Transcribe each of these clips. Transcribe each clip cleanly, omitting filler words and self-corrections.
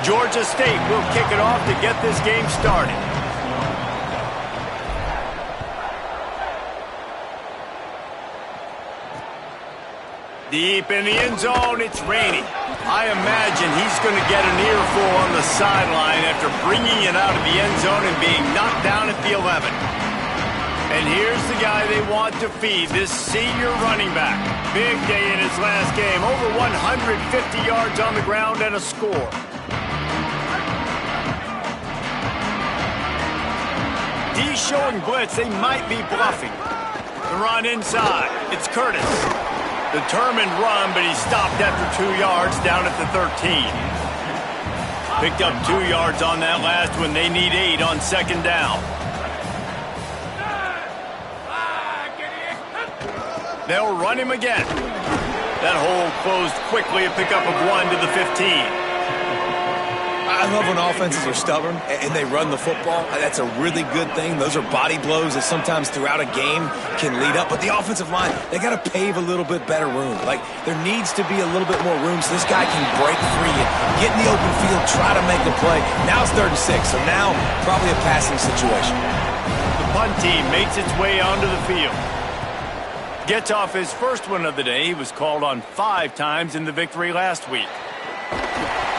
Georgia State will kick it off to get this game started. Deep in the end zone, it's raining. I imagine he's going to get an earful on the sideline after bringing it out of the end zone and being knocked down at the 11. And here's the guy they want to feed, this senior running back. Big day in his last game, over 150 yards on the ground and a score. D showing blitz, they might be bluffing. The run inside, it's Curtis. Determined run, but he stopped after 2 yards down at the 13. Picked up 2 yards on that last one. They need 8 on second down. They'll run him again. That hole closed quickly, a pickup of 1 to the 15. I love when offenses are stubborn and they run the football. That's a really good thing. Those are body blows that sometimes throughout a game can lead up. But the offensive line, they got to pave a little bit better room. Like, there needs to be a little bit more room so this guy can break free and get in the open field, try to make the play. Now it's 3rd and 6, so now probably a passing situation. The punt team makes its way onto the field. Gets off his first one of the day. He was called on 5 times in the victory last week.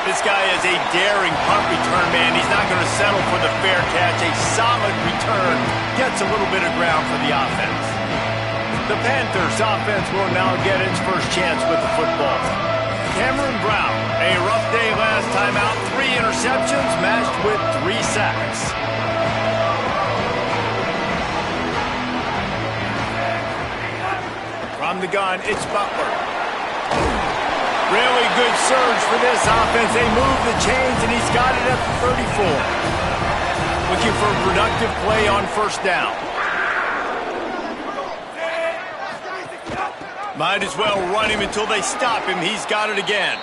This guy is a daring punt return man. He's not going to settle for the fair catch. A solid return gets a little bit of ground for the offense. The Panthers offense will now get its first chance with the football. Cameron Brown, a rough day last time out. 3 interceptions matched with 3 sacks. From the gun, it's Butler. Really good surge for this offense. They move the chains, and he's got it at the 34. Looking for a productive play on first down. Might as well run him until they stop him. He's got it again.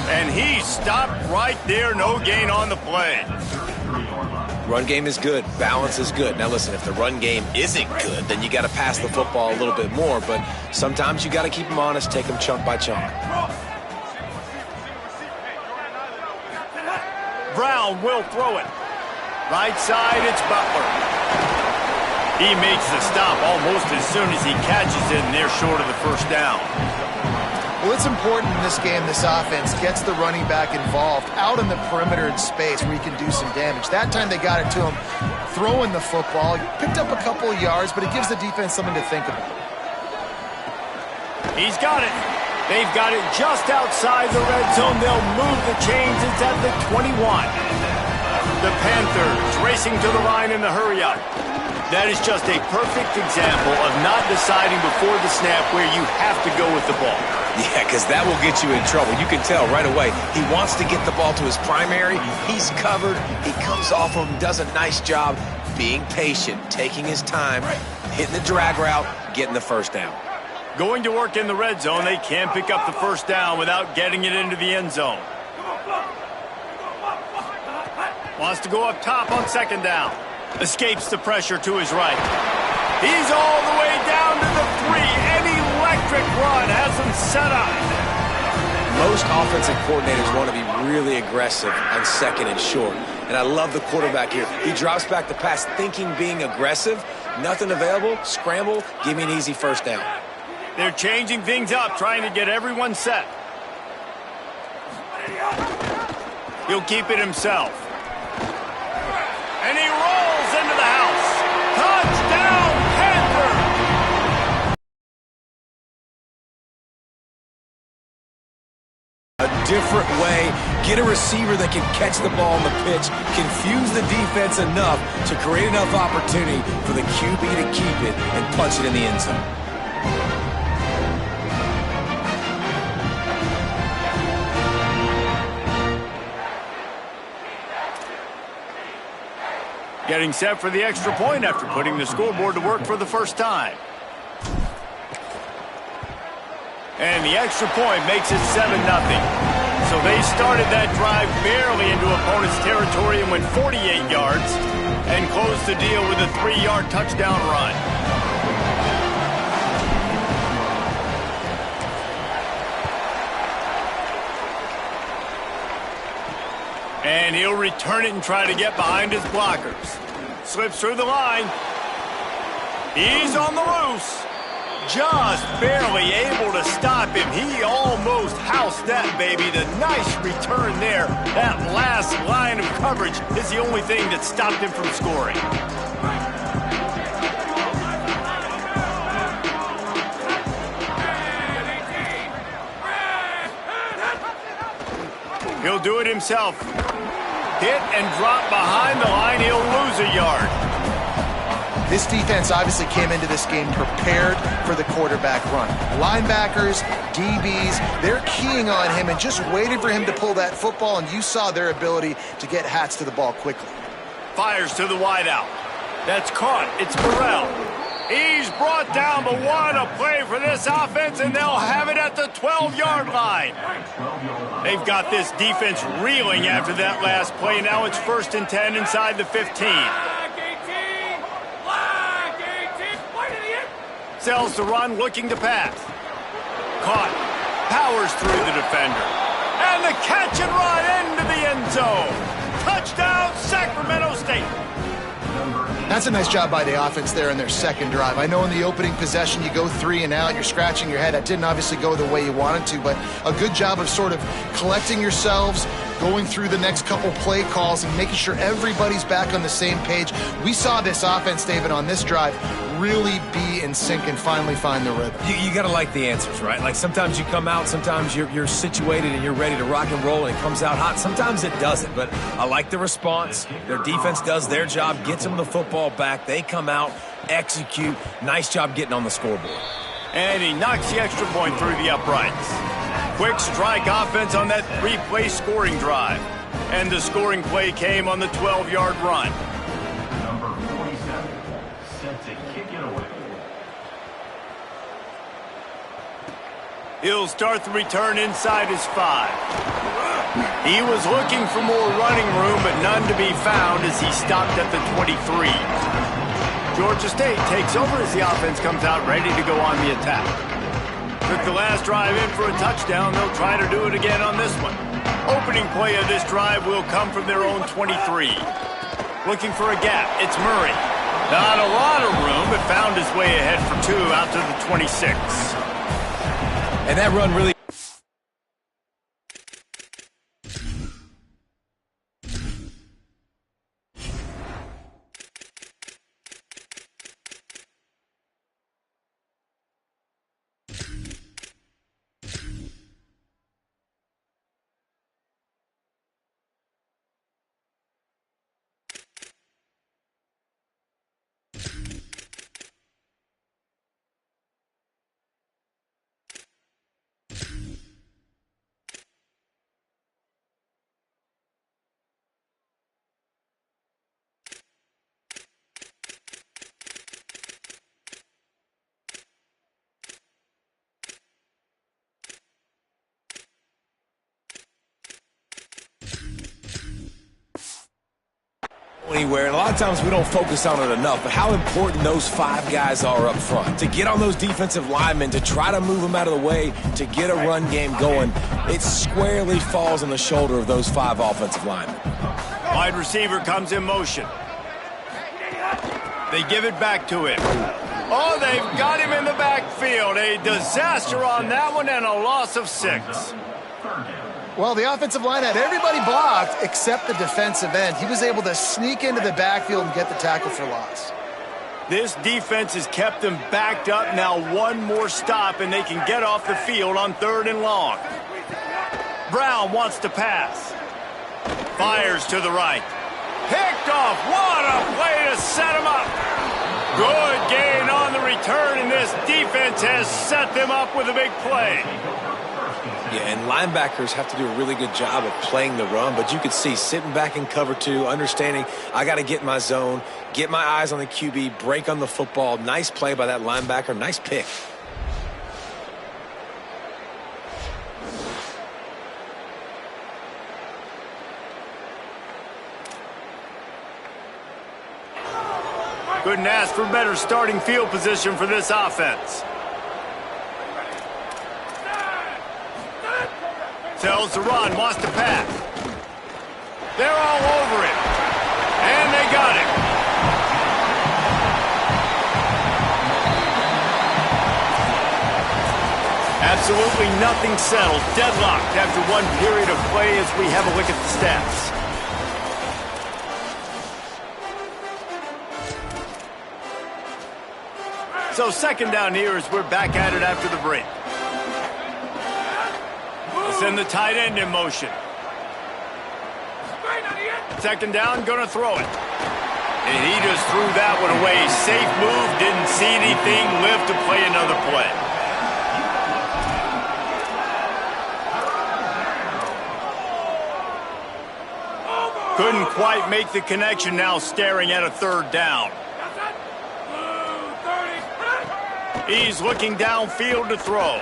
And he's stopped right there. No gain on the play. Run game is good. Balance is good. Now listen, if the run game isn't good, then you got to pass the football a little bit more. But sometimes you got to keep them honest, take them chunk by chunk. Brown will throw it. Right side, it's Butler. He makes the stop almost as soon as he catches it, and they're short of the first down. Well, it's important in this game, this offense gets the running back involved out in the perimeter in space where he can do some damage. That time they got it to him throwing the football. He picked up a couple of yards, but it gives the defense something to think about. He's got it. They've got it just outside the red zone. They'll move the chains. It's at the 21. The Panthers racing to the line in the hurry-up. That is just a perfect example of not deciding before the snap where you have to go with the ball. Yeah, because that will get you in trouble. You can tell right away. He wants to get the ball to his primary. He's covered. He comes off him, does a nice job being patient, taking his time, hitting the drag route, getting the first down. Going to work in the red zone, they can't pick up the first down without getting it into the end zone. Wants to go up top on second down. Escapes the pressure to his right. He's all the way down to the 3. An electric run has him set up. Most offensive coordinators want to be really aggressive on second and short. And I love the quarterback here. He drops back the pass thinking being aggressive. Nothing available. Scramble. Give me an easy first down. They're changing things up, trying to get everyone set. He'll keep it himself. And he rolls into the house. Touchdown, Panther! A different way. Get a receiver that can catch the ball on the pitch. Confuse the defense enough to create enough opportunity for the QB to keep it and punch it in the end zone. Getting set for the extra point after putting the scoreboard to work for the first time. And the extra point makes it 7-0. So they started that drive barely into opponent's territory and went 48 yards and closed the deal with a 3-yard touchdown run. And he'll return it and try to get behind his blockers. Slips through the line. He's on the loose. Just barely able to stop him. He almost housed that baby. The nice return there. That last line of coverage is the only thing that stopped him from scoring. He'll do it himself. Hit and drop behind the line. He'll lose a yard. This defense obviously came into this game prepared for the quarterback run. Linebackers, DBs, they're keying on him and just waiting for him to pull that football, and you saw their ability to get hats to the ball quickly. Fires to the wideout. That's caught. It's Burrell. He's brought down, but what a play for this offense, and they'll have it at the 12-yard line. They've got this defense reeling after that last play. Now it's 1st and 10 inside the 15. Sells the run, looking to pass. Caught. Powers through the defender. And the catch and run into the end zone. Touchdown, Sacramento State. That's a nice job by the offense there in their second drive. I know in the opening possession you go 3 and out, you're scratching your head. That didn't obviously go the way you wanted to, but a good job of sort of collecting yourselves, going through the next couple play calls and making sure everybody's back on the same page. We saw this offense, David, on this drive really be in sync and finally find the rhythm. You got to like the answers, right? Like sometimes you come out, sometimes you're situated and you're ready to rock and roll and it comes out hot. Sometimes it doesn't, but I like the response. Their defense does their job, gets them the football back. They come out, execute. Nice job getting on the scoreboard. And he knocks the extra point through the uprights. Quick strike offense on that 3-play scoring drive. And the scoring play came on the 12-yard run. Number 47, set to kick it away. He'll start the return inside his 5. He was looking for more running room, but none to be found as he stopped at the 23. Georgia State takes over as the offense comes out ready to go on the attack. Took the last drive in for a touchdown. They'll try to do it again on this one. Opening play of this drive will come from their own 23. Looking for a gap. It's Murray. Not a lot of room, but found his way ahead for 2 out to the 26. And that run really... anywhere, and a lot of times we don't focus on it enough, but how important those 5 guys are up front. To get on those defensive linemen, to try to move them out of the way, to get a run game going, it squarely falls on the shoulder of those 5 offensive linemen. Wide receiver comes in motion. They give it back to him. Oh, they've got him in the backfield. A disaster on that one and a loss of 6. Well, the offensive line had everybody blocked except the defensive end. He was able to sneak into the backfield and get the tackle for loss. This defense has kept them backed up. Now one more stop, and they can get off the field on 3rd and long. Brown wants to pass. Fires to the right. Picked off. What a play to set him up. Good gain on the return, and this defense has set them up with a big play. Yeah, and linebackers have to do a really good job of playing the run, but you could see sitting back in cover 2, understanding I got to get in my zone, get my eyes on the QB, break on the football. Nice play by that linebacker. Nice pick. Couldn't ask for better starting field position for this offense. Tells the run, wants to pass. They're all over it. And they got it. Absolutely nothing settled. Deadlocked after one period of play as we have a look at the stats. So second down here as we're back at it after the break. Send the tight end in motion. Second down, gonna throw it. And he just threw that one away. Safe move, didn't see anything, lived to play another play. Couldn't quite make the connection, now staring at a third down. He's looking downfield to throw.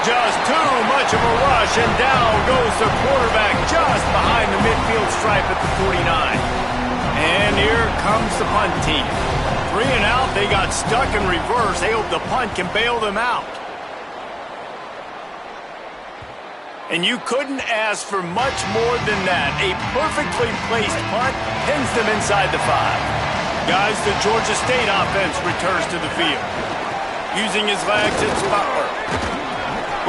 Just too much of a rush, and down goes the quarterback just behind the midfield stripe at the 49. And here comes the punt team. 3 and out, they got stuck in reverse. They hope the punt can bail them out. And you couldn't ask for much more than that. A perfectly placed punt pins them inside the 5. Guys, the Georgia State offense returns to the field. Using his legs, it's Butler.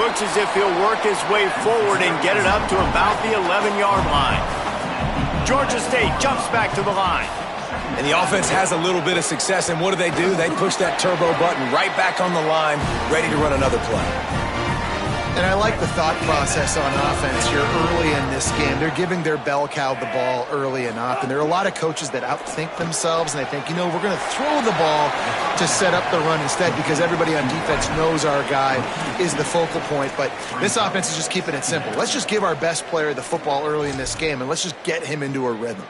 Looks as if he'll work his way forward and get it up to about the 11-yard line. Georgia State jumps back to the line. And the offense has a little bit of success, and what do? They push that turbo button right back on the line, ready to run another play. And I like the thought process on offense here early in this game. They're giving their bell cow the ball early and often. There are a lot of coaches that outthink themselves, and they think, you know, we're going to throw the ball to set up the run instead because everybody on defense knows our guy is the focal point. But this offense is just keeping it simple. Let's just give our best player the football early in this game, and let's just get him into a rhythm.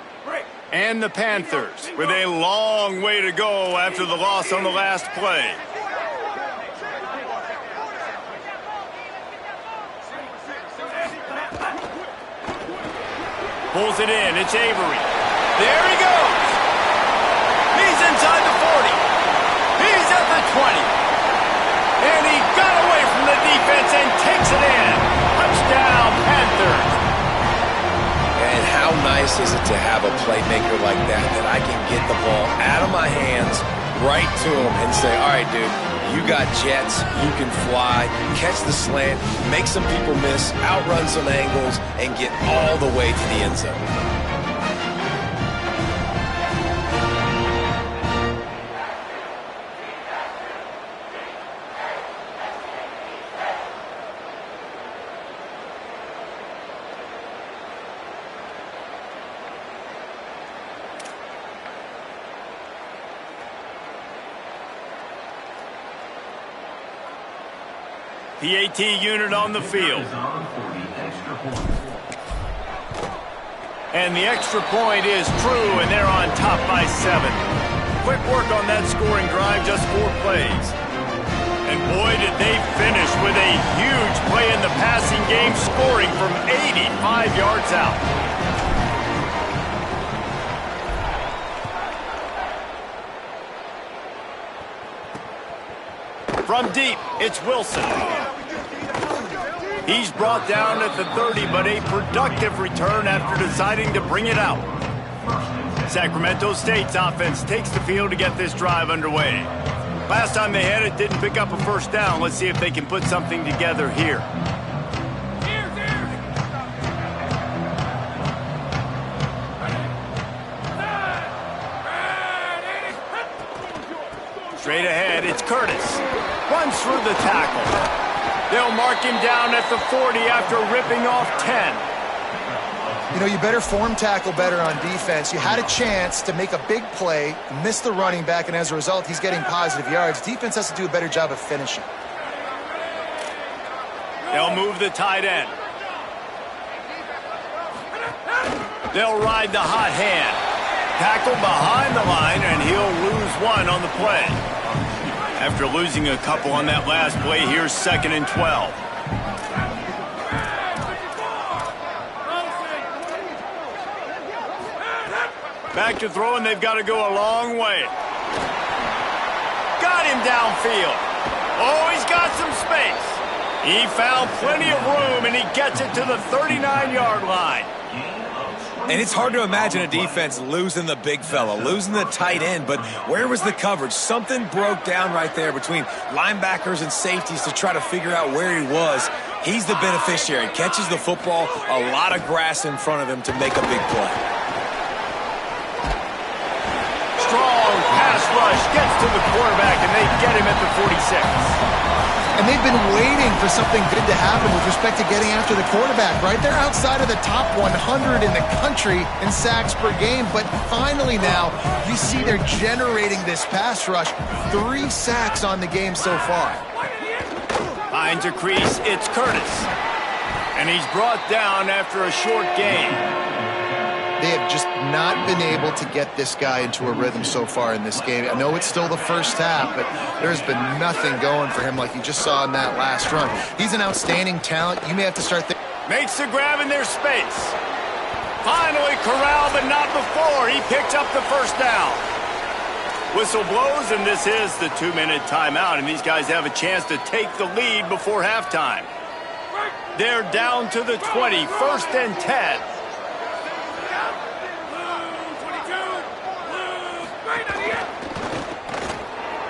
And the Panthers with a long way to go after the loss on the last play. Pulls it in. It's Avery. There he goes. He's inside the 40. He's at the 20. And he got away from the defense and takes it in. Touchdown, Panthers. And how nice is it to have a playmaker like that I can get the ball out of my hands right to him and say, all right, dude, you got jets, you can fly, catch the slant, make some people miss, outrun some angles, and get all the way to the end zone. PAT unit on the field. And the extra point is true, and they're on top by 7. Quick work on that scoring drive, just 4 plays. And boy, did they finish with a huge play in the passing game, scoring from 85 yards out. From deep, it's Wilson. He's brought down at the 30, but a productive return after deciding to bring it out. Sacramento State's offense takes the field to get this drive underway. Last time they had it, didn't pick up a first down. Let's see if they can put something together here. Straight ahead, it's Curtis. Runs through the tackle. They'll mark him down at the 40 after ripping off 10. You know, you better form tackle better on defense. You had a chance to make a big play, miss the running back, and as a result, he's getting positive yards. Defense has to do a better job of finishing. They'll move the tight end. They'll ride the hot hand. Tackle behind the line, and he'll lose 1 on the play. After losing a couple on that last play, here's 2nd and 12. Back to throw, and they've got to go a long way. Got him downfield. Oh, he's got some space. He found plenty of room, and he gets it to the 39-yard line. And it's hard to imagine a defense losing the big fella, losing the tight end, but where was the coverage? Something broke down right there between linebackers and safeties to try to figure out where he was. He's the beneficiary. Catches the football, a lot of grass in front of him to make a big play. Strong pass rush gets to the quarterback, and they get him at the 46. And they've been waiting for something good to happen with respect to getting after the quarterback, right? They're outside of the top 100 in the country in sacks per game, but finally now you see they're generating this pass rush. 3 sacks on the game so far. Finds a crease, it's Curtis. And he's brought down after a short gain. They have just not been able to get this guy into a rhythm so far in this game. I know it's still the first half, but there's been nothing going for him like you just saw in that last run. He's an outstanding talent. You may have to start thinking. Makes the grab in their space. Finally corralled, but not before. He picked up the first down. Whistle blows, and this is the 2-minute timeout, and these guys have a chance to take the lead before halftime. They're down to the 20, 1st and 10.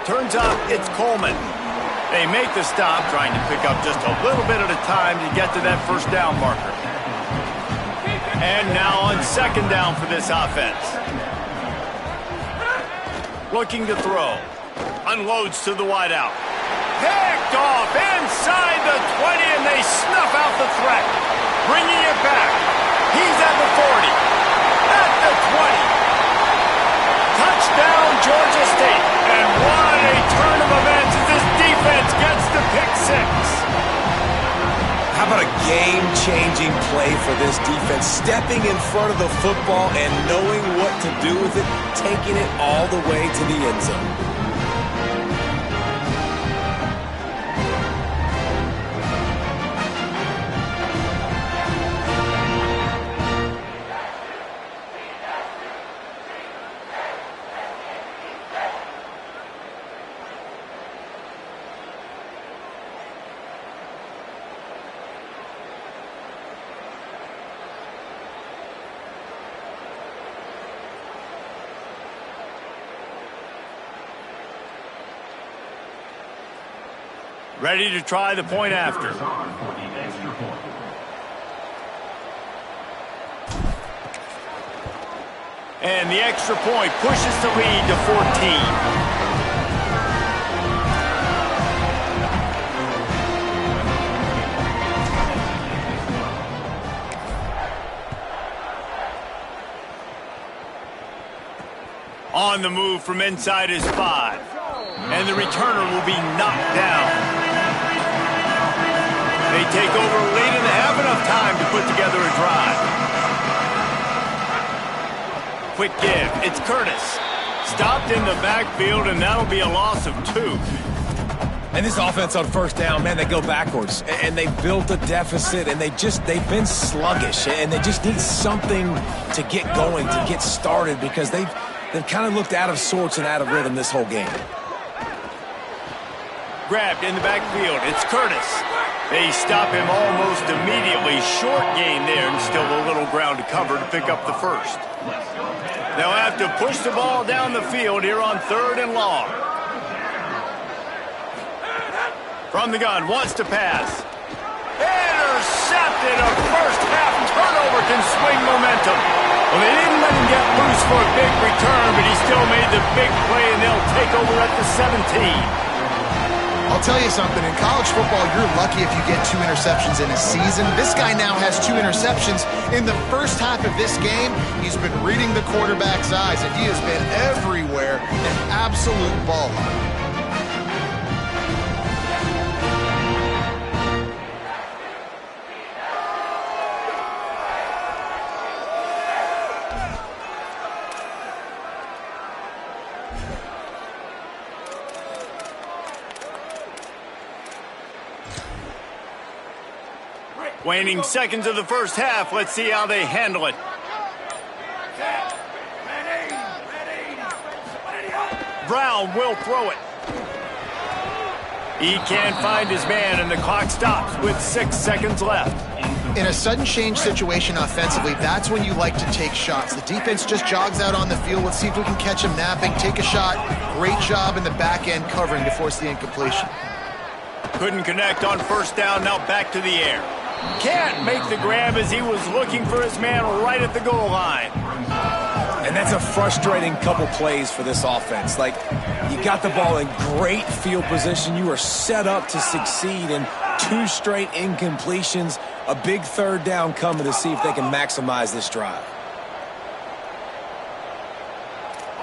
Turns out it's Coleman. They make the stop, trying to pick up just a little bit at a time to get to that first down marker. And now on 2nd down for this offense. Looking to throw. Unloads to the wideout. Picked off inside the 20, and they snuff out the threat. Bringing it back. He's at the 40. At the 20. Touchdown, Georgia State. And what a turn of events as this defense gets the pick 6. How about a game-changing play for this defense? Stepping in front of the football and knowing what to do with it, taking it all the way to the end zone. Ready to try the point after. And the extra point pushes the lead to 14. On the move from inside his 5. And the returner will be knocked down. They take over late in the half, enough time to put together a drive. Quick give. It's Curtis. Stopped in the backfield, and that'll be a loss of 2. And this offense on 1st down, man, they go backwards. And they built a deficit, and they've been sluggish. And they just need something to get going, to get started, because they've kind of looked out of sorts and out of rhythm this whole game. Grabbed in the backfield. It's Curtis. They stop him almost immediately. Short gain there, and still a little ground to cover to pick up the first. They'll have to push the ball down the field here on 3rd and long. From the gun, wants to pass. Intercepted. A first-half turnover can swing momentum. Well, they didn't let him get loose for a big return, but he still made the big play, and they'll take over at the 17. I'll tell you something, in college football, you're lucky if you get 2 interceptions in a season. This guy now has 2 interceptions. In the first half of this game, he's been reading the quarterback's eyes, and he has been everywhere, an absolute ball hawk. Waning seconds of the first half. Let's see how they handle it. Brown will throw it. He can't find his man, and the clock stops with 6 seconds left. In a sudden change situation offensively, that's when you like to take shots. The defense just jogs out on the field. Let's see if we can catch him napping. Take a shot. Great job in the back end covering to force the incompletion. Couldn't connect on first down, now back to the air. Can't make the grab as he was looking for his man right at the goal line. And that's a frustrating couple plays for this offense. Like, you got the ball in great field position. You are set up to succeed, and 2 straight incompletions. A big third down coming to see if they can maximize this drive.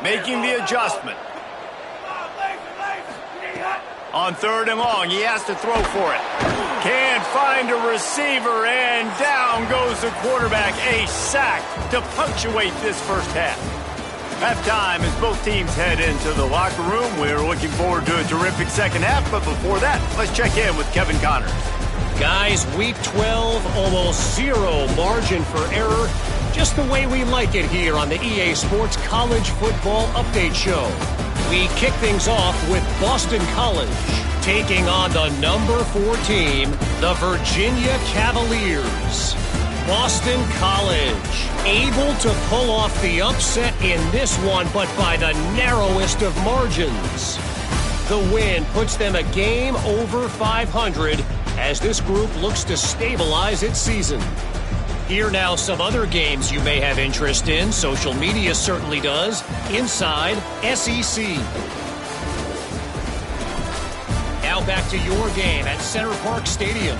Making the adjustment. On 3rd and long, he has to throw for it. Can't find a receiver, and down goes the quarterback. A sack to punctuate this first half. Halftime as both teams head into the locker room. We're looking forward to a terrific second half, but before that, let's check in with Kevin Connors. Guys, week 12, almost 0 margin for error. Just the way we like it here on the EA Sports College Football Update Show. We kick things off with Boston College, taking on the number 4 team, the Virginia Cavaliers. Boston College, able to pull off the upset in this one, but by the narrowest of margins. The win puts them a game over 500 as this group looks to stabilize its season. Here now some other games you may have interest in. Social media certainly does. Inside SEC. Now back to your game at Center Park Stadium.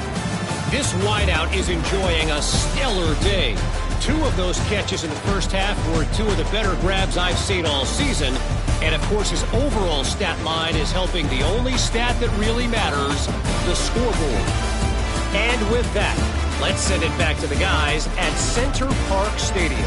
This wideout is enjoying a stellar day. 2 of those catches in the first half were 2 of the better grabs I've seen all season. And, of course, his overall stat line is helping the only stat that really matters, the scoreboard. And with that, let's send it back to the guys at Center Park Stadium.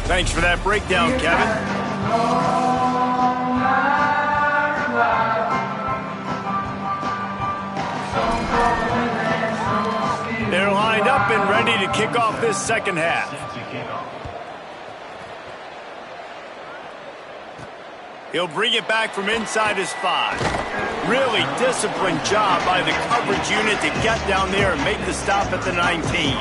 Thanks for that breakdown, Kevin. They're lined up and ready to kick off this second half. He'll bring it back from inside his 5. Really disciplined job by the coverage unit to get down there and make the stop at the 19.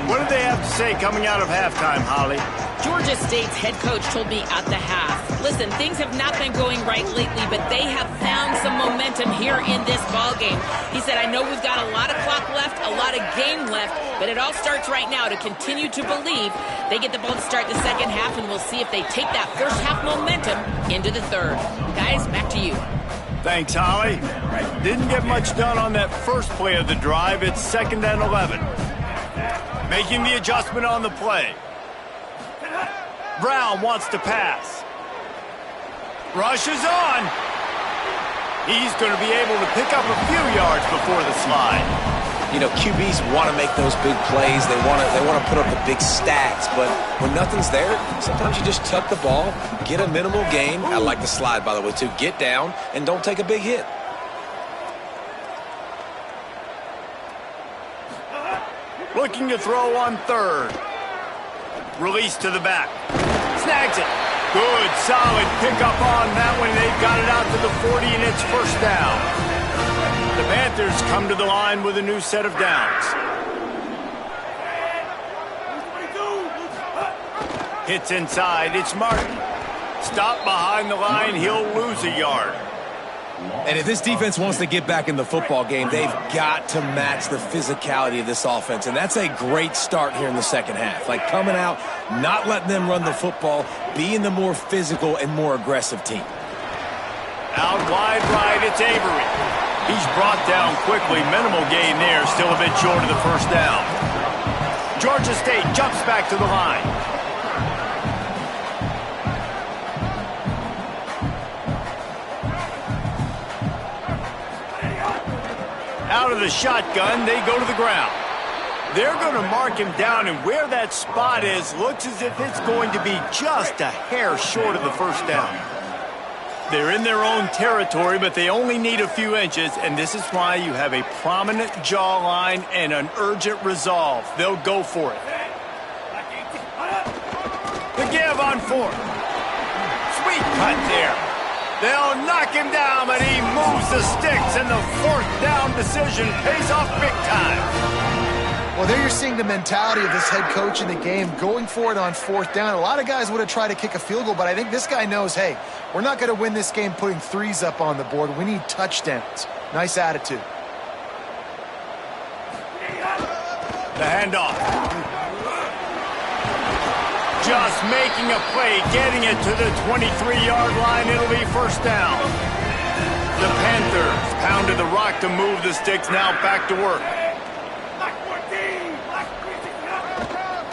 What did they have to say coming out of halftime, Holly? Georgia State's head coach told me at the half, listen, things have not been going right lately, but they have found some momentum here in this ballgame. He said, I know we've got a lot of clock left, a lot of game left, but it all starts right now to continue to believe they get the ball to start the second half, and we'll see if they take that first half momentum into the third. Guys, back to you. Thanks, Holly. Didn't get much done on that first play of the drive. It's 2nd and 11. Making the adjustment on the play. Brown wants to pass. Rush is on. He's going to be able to pick up a few yards before the slide. You know, QBs want to make those big plays. They want to put up the big stats. But when nothing's there, sometimes you just tuck the ball, get a minimal gain. I like the slide, by the way, too. Get down and don't take a big hit. Looking to throw on 3rd. Release to the back. Snags it. Good, solid pickup on that one. They've got it out to the 40, and it's first down. The Panthers come to the line with a new set of downs. Hits inside. It's Martin. Stop behind the line. He'll lose a yard. And if this defense wants to get back in the football game, they've got to match the physicality of this offense. And that's a great start here in the second half. Like coming out, not letting them run the football, being the more physical and more aggressive team. Out wide right, it's Avery. He's brought down quickly. Minimal gain there, still a bit short of the first down. Georgia State jumps back to the line. Out of the shotgun, they go to the ground. They're going to mark him down, and where that spot is looks as if it's going to be just a hair short of the first down. They're in their own territory, but they only need a few inches, and this is why you have a prominent jawline and an urgent resolve. They'll go for it. The give on 4th. Sweet cut there. They'll knock him down, but he moves the sticks, and the 4th down decision pays off big time. Well, there you're seeing the mentality of this head coach in the game, going for it on 4th down. A lot of guys would have tried to kick a field goal, but I think this guy knows, hey, we're not going to win this game putting 3s up on the board. We need touchdowns. Nice attitude. The handoff. Just making a play, getting it to the 23-yard line. It'll be 1st down. The Panthers pounded the rock to move the sticks. Now back to work.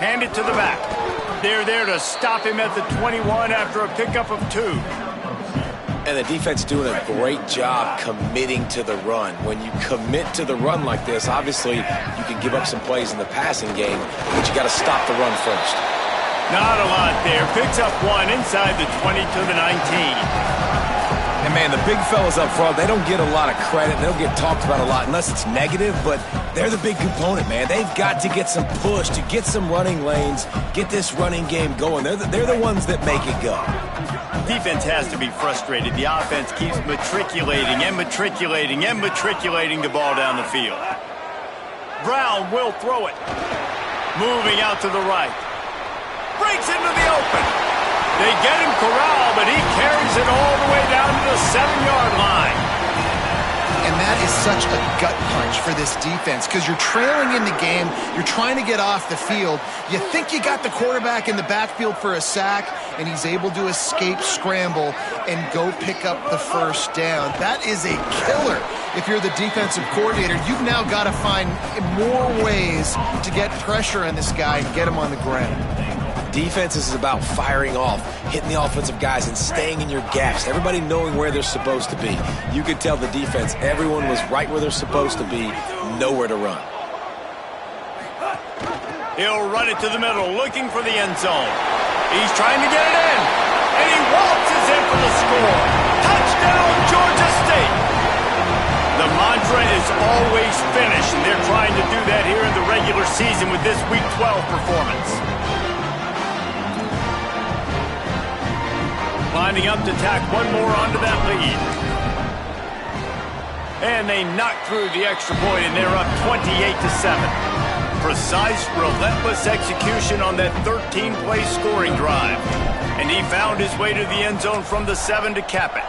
Hand it to the back. They're there to stop him at the 21 after a pickup of 2. And the defense doing a great job committing to the run. When you commit to the run like this, obviously you can give up some plays in the passing game, but you got to stop the run first. Not a lot there. Picks up 1 inside the 20 to the 19. And, man, the big fellas up front, they don't get a lot of credit. They don't get talked about a lot unless it's negative, but they're the big component, man. They've got to get some push to get some running lanes, get this running game going. They're the ones that make it go. Defense has to be frustrated. The offense keeps matriculating and matriculating and matriculating the ball down the field. Brown will throw it. Moving out to the right. Breaks into the open. They get him corralled, but he carries it all the way down to the 7-yard line. And that is such a gut punch for this defense because you're trailing in the game. You're trying to get off the field. You think you got the quarterback in the backfield for a sack, and he's able to escape, scramble, and go pick up the 1st down. That is a killer. If you're the defensive coordinator, you've now got to find more ways to get pressure on this guy and get him on the ground. Defense is about firing off, hitting the offensive guys, and staying in your gaps. Everybody knowing where they're supposed to be. You could tell the defense, everyone was right where they're supposed to be, nowhere to run. He'll run it to the middle, looking for the end zone. He's trying to get it in, and he waltzes in for the score. Touchdown, Georgia State! The mantra is always finish, and they're trying to do that here in the regular season with this Week 12 performance. Lining up to tack 1 more onto that lead. And they knock through the extra point, and they're up 28-7. Precise, relentless execution on that 13-play scoring drive. And he found his way to the end zone from the 7 to cap it.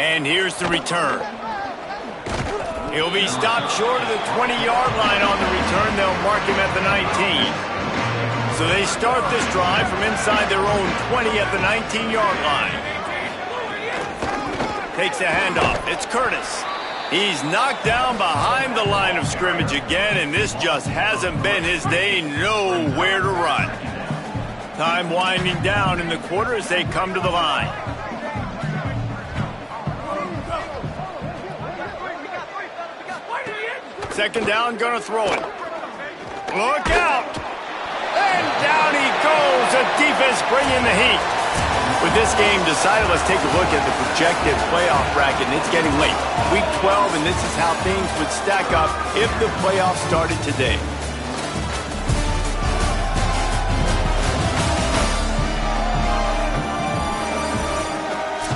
And here's the return. He'll be stopped short of the 20-yard line on the return. They'll mark him at the 19. So they start this drive from inside their own 20 at the 19-yard line. Takes a handoff. It's Curtis. He's knocked down behind the line of scrimmage again, and this just hasn't been his day. Nowhere to run. Time winding down in the quarter as they come to the line. Second down, gonna throw it. Look out! And down he goes. The defense bringing the heat. With this game decided, let's take a look at the projected playoff bracket, and it's getting late. Week 12, and this is how things would stack up if the playoffs started today.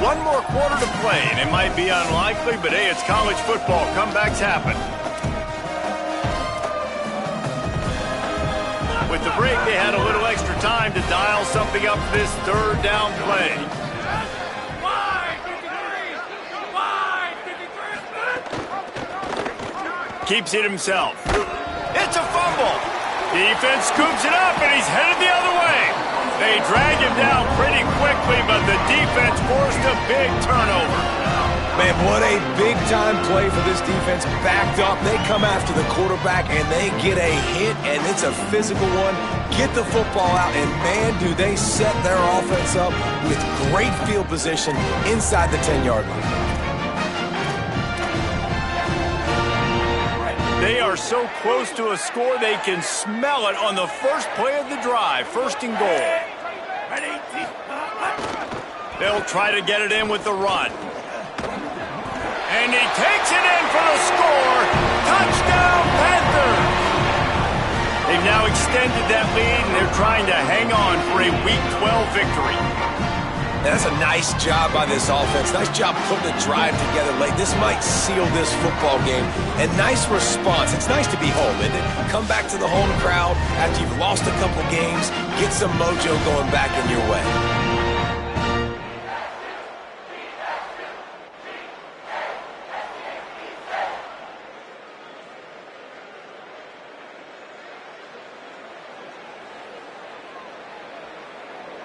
One more quarter to play, and it might be unlikely, but hey, it's college football. Comebacks happen. With the break, they had a little extra time to dial something up for this 3rd down play. Keeps it himself. It's a fumble. Defense scoops it up, and he's headed the other way. They drag him down pretty quickly, but the defense forced a big turnover. Man, what a big-time play for this defense. Backed up, they come after the quarterback, and they get a hit, and it's a physical one. Get the football out, and man, do they set their offense up with great field position inside the 10-yard line. They are so close to a score, they can smell it on the first play of the drive. 1st and goal. They'll try to get it in with the run. And he takes it in for the score. Touchdown, Panthers! They've now extended that lead, and they're trying to hang on for a Week 12 victory. That's a nice job by this offense. Nice job putting the drive together late. This might seal this football game. And nice response. It's nice to be home, isn't it? Come back to the home crowd after you've lost a couple games. Get some mojo going back in your way.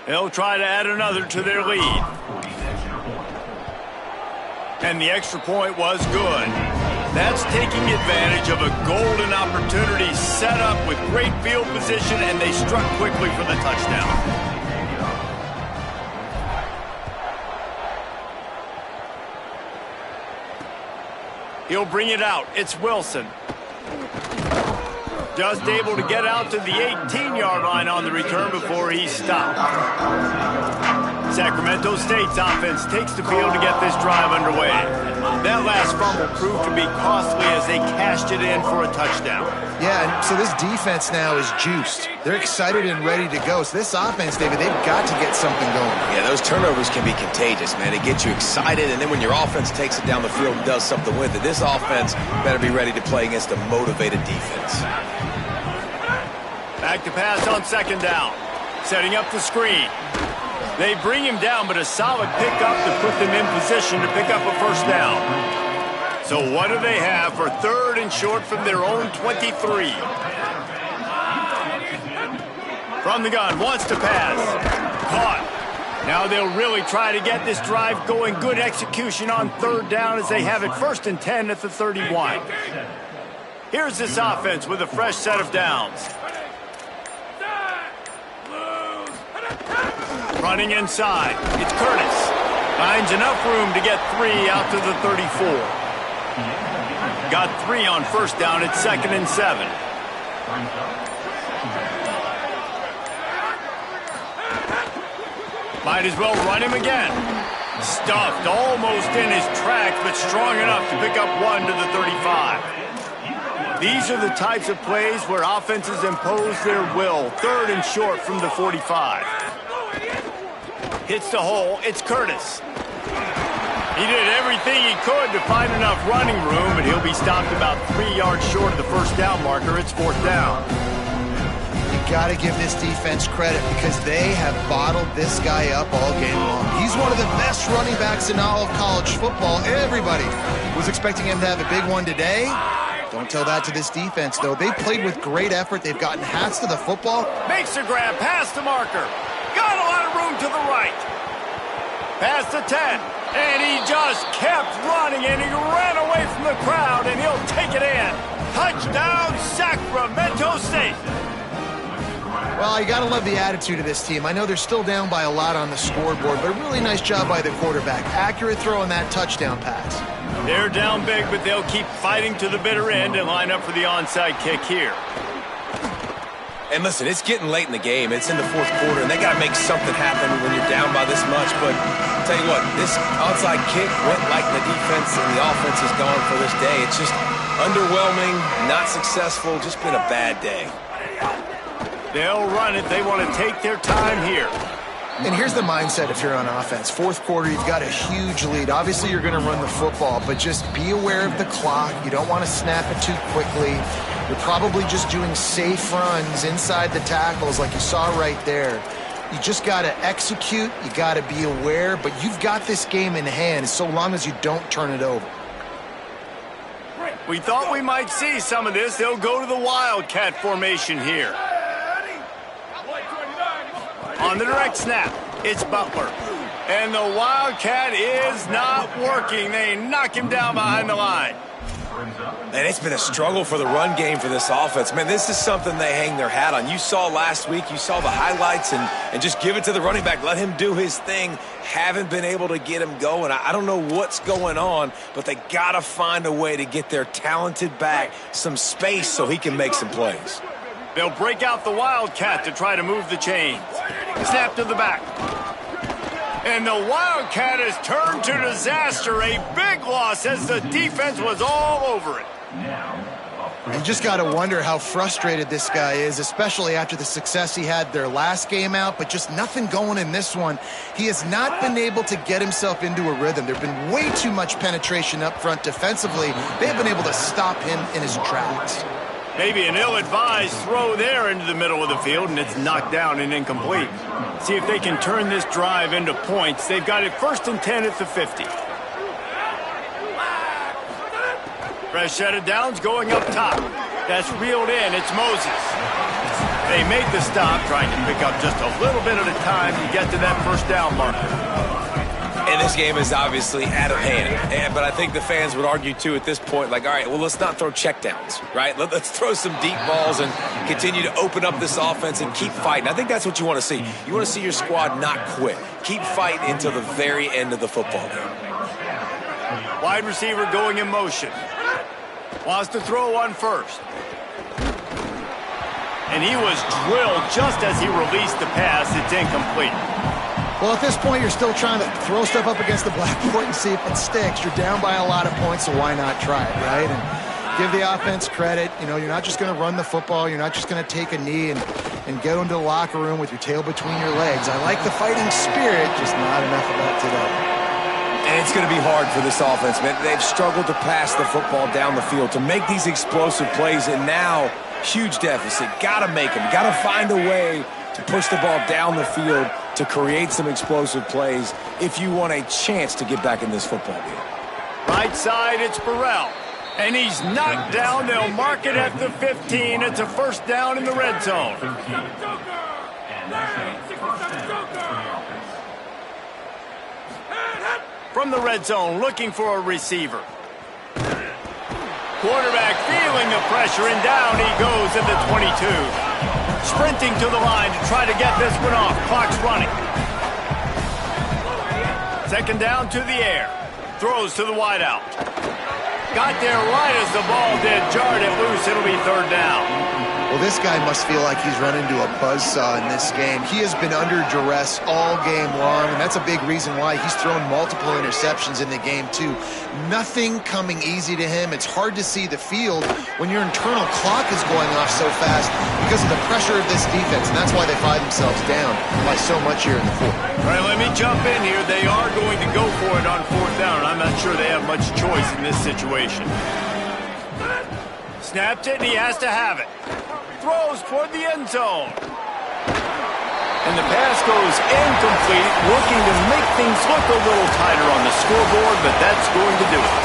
They'll try to add another to their lead. And the extra point was good. That's taking advantage of a golden opportunity set up with great field position, and they struck quickly for the touchdown. He'll bring it out. It's Wilson. Just able to get out to the 18-yard line on the return before he's stopped. Sacramento State's offense takes the field to get this drive underway. That last fumble proved to be costly as they cashed it in for a touchdown. Yeah, and so this defense now is juiced. They're excited and ready to go. So this offense, David, they've got to get something going. Yeah, those turnovers can be contagious, man. They get you excited, and then when your offense takes it down the field and does something with it, this offense better be ready to play against a motivated defense. Back to pass on second down. Setting up the screen. They bring him down, but a solid pickup to put them in position to pick up a first down. So what do they have for third and short from their own 23? From the gun, wants to pass. Caught. Now they'll really try to get this drive going. Good execution on third down as they have it first and 10 at the 31. Here's this offense with a fresh set of downs. Running inside. It's Curtis. Finds enough room to get 3 out to the 34. Got 3 on first down at 2nd and 7. Might as well run him again. Stuffed almost in his tracks, but strong enough to pick up 1 to the 35. These are the types of plays where offenses impose their will. Third and short from the 45. Hits the hole. It's Curtis. He did everything he could to find enough running room, but he'll be stopped about 3 yards short of the first down marker. It's 4th down. You got to give this defense credit because they have bottled this guy up all game long. He's one of the best running backs in all of college football. Everybody was expecting him to have a big one today. Don't tell that to this defense, though. They played with great effort. They've gotten hats to the football. Makes the grab, past the marker. Got a lot of room to the right. Past the 10. And he just kept running, and he ran away from the crowd, and he'll take it in. Touchdown, Sacramento State. Well, you got to love the attitude of this team. I know they're still down by a lot on the scoreboard, but a really nice job by the quarterback. Accurate throw on that touchdown pass. They're down big, but they'll keep fighting to the bitter end and line up for the onside kick here. And listen, it's getting late in the game. It's in the 4th quarter, and they got to make something happen when you're down by this much. But I'll tell you what, this onside kick went like the defense and the offense is gone for this day. It's just underwhelming, not successful, just been a bad day. They'll run it. They want to take their time here. And here's the mindset if you're on offense. 4th quarter, you've got a huge lead. Obviously, you're going to run the football, but just be aware of the clock. You don't want to snap it too quickly. You're probably just doing safe runs inside the tackles like you saw right there. You just got to execute. You got to be aware, but you've got this game in hand so long as you don't turn it over. We thought we might see some of this. They'll go to the Wildcat formation here. On the direct snap, it's Butler. And the Wildcat is not working. They knock him down behind the line. And it's been a struggle for the run game for this offense. Man, this is something they hang their hat on. You saw last week, you saw the highlights, and just give it to the running back. Let him do his thing. Haven't been able to get him going. I don't know what's going on, but they got to find a way to get their talented back some space so he can make some plays. They'll break out the Wildcat to try to move the chains. Snap to the back. And the Wildcat has turned to disaster. A big loss as the defense was all over it. You just got to wonder how frustrated this guy is, especially after the success he had their last game out, but just nothing going in this one. He has not been able to get himself into a rhythm. There's been way too much penetration up front defensively. They've been able to stop him in his tracks. Maybe an ill-advised throw there into the middle of the field, and it's knocked down and incomplete. See if they can turn this drive into points. They've got it 1st and 10 at the 50. Fresh set of downs going up top. That's reeled in. It's Moses. They make the stop, trying to pick up just a little bit at a time to get to that 1st down marker. And this game is obviously out of hand. But I think the fans would argue, too, at this point, like, all right, well, let's not throw checkdowns, right? Let's throw some deep balls and continue to open up this offense and keep fighting. I think that's what you want to see. You want to see your squad not quit. Keep fighting until the very end of the football game. Wide receiver going in motion. Wants to throw on 1st. And he was drilled just as he released the pass. It's incomplete. Well, at this point, you're still trying to throw stuff up against the blackboard and see if it sticks. You're down by a lot of points, so why not try it, right? And give the offense credit. You know, you're not just going to run the football. You're not just going to take a knee and go into the locker room with your tail between your legs. I like the fighting spirit, just not enough of that today. And it's going to be hard for this offense, man. They've struggled to pass the football down the field, to make these explosive plays, and now huge deficit. Got to make them. Got to find a way to push the ball down the field to create some explosive plays if you want a chance to get back in this football game. Right side, it's Burrell. And he's knocked down. They'll mark it at the 15. It's a 1st down in the red zone. From the red zone, looking for a receiver. Quarterback feeling the pressure, and down he goes at the 22. Sprinting to the line to try to get this one off. Clock's running. 2nd down to the air. Throws to the wideout. Got there right as the ball did. Jarred it loose. It'll be 3rd down. Well, this guy must feel like he's run into a buzzsaw in this game. He has been under duress all game long, and that's a big reason why he's thrown multiple interceptions in the game, too. Nothing coming easy to him. It's hard to see the field when your internal clock is going off so fast because of the pressure of this defense, and that's why they find themselves down by so much here in the 4th. All right, let me jump in here. They are going to go for it on 4th down. I'm not sure they have much choice in this situation. Snapped it, and he has to have it. Throws toward the end zone. And the pass goes incomplete, looking to make things look a little tighter on the scoreboard, but that's going to do it.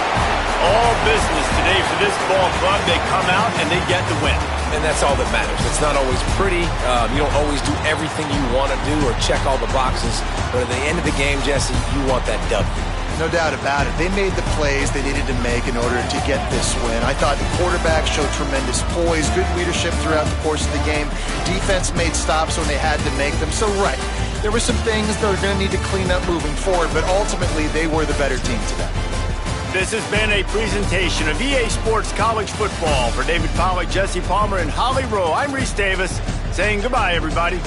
All business today for this ball club. They come out and they get the win. And that's all that matters. It's not always pretty. You don't always do everything you want to do or check all the boxes. But at the end of the game, Jesse, you want that W. No doubt about it. They made the plays they needed to make in order to get this win. I thought the quarterback showed tremendous poise, good leadership throughout the course of the game. Defense made stops when they had to make them. So, right, there were some things that are going to need to clean up moving forward, but ultimately they were the better team today. This has been a presentation of EA Sports College Football. For David Pollack, Jesse Palmer, and Holly Rowe, I'm Reese Davis saying goodbye, everybody.